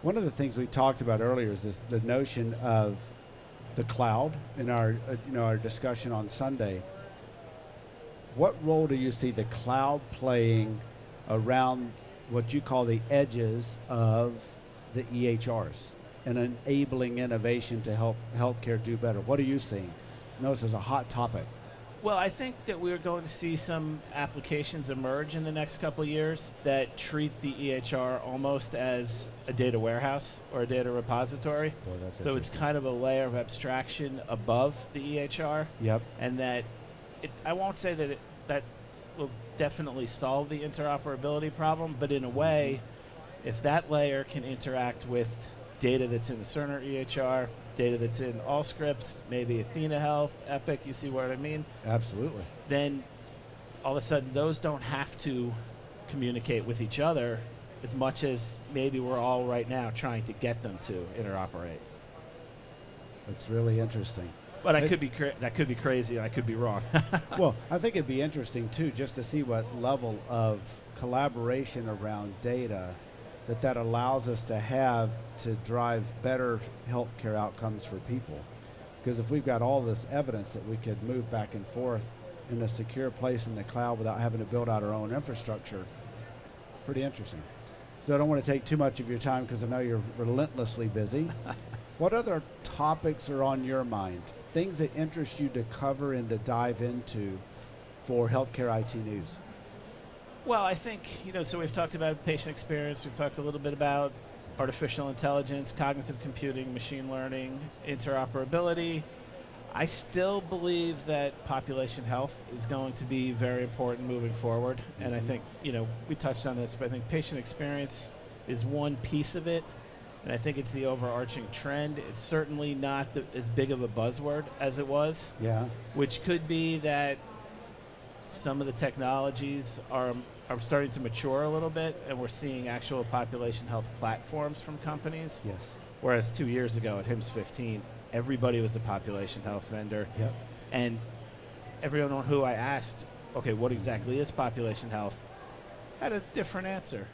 One of the things we talked about earlier is the notion of the cloud in our our discussion on Sunday. What role do you see the cloud playing around what you call the edges of the EHRs and enabling innovation to help healthcare do better? What are you seeing? I know this is a hot topic. Well, I think that we're going to see some applications emerge in the next couple of years that treat the EHR almost as a data warehouse or a data repository. Boy, that's so it's kind of a layer of abstraction above the EHR. Yep. And that I won't say that that will definitely solve the interoperability problem, but in a way, if that layer can interact with data that's in the Cerner EHR, data that's in Allscripts, maybe Athena Health, Epic, you see what I mean? Absolutely. Then all of a sudden those don't have to communicate with each other as much as maybe we're all right now trying to get them to interoperate. It's really interesting. But that could be crazy, and I could be wrong. Well, I think it'd be interesting too, just to see what level of collaboration around data that allows us to have to drive better healthcare outcomes for people. Because if we've got all this evidence that we could move back and forth in a secure place in the cloud without having to build out our own infrastructure, pretty interesting. So I don't want to take too much of your time because I know you're relentlessly busy. What other topics are on your mind? Things that interest you to cover and to dive into for Healthcare IT News? Well, I think, so we've talked about patient experience. We've talked a little bit about artificial intelligence, cognitive computing, machine learning, interoperability. I still believe that population health is going to be very important moving forward. And I think, we touched on this, but I think patient experience is one piece of it. And I think it's the overarching trend. It's certainly not as big of a buzzword as it was. Yeah. Which could be that some of the technologies are starting to mature a little bit, and we're seeing actual population health platforms from companies. Yes. Whereas 2 years ago at HIMSS 15, everybody was a population health vendor. Yep. And everyone who I asked, okay, what exactly is population health, had a different answer.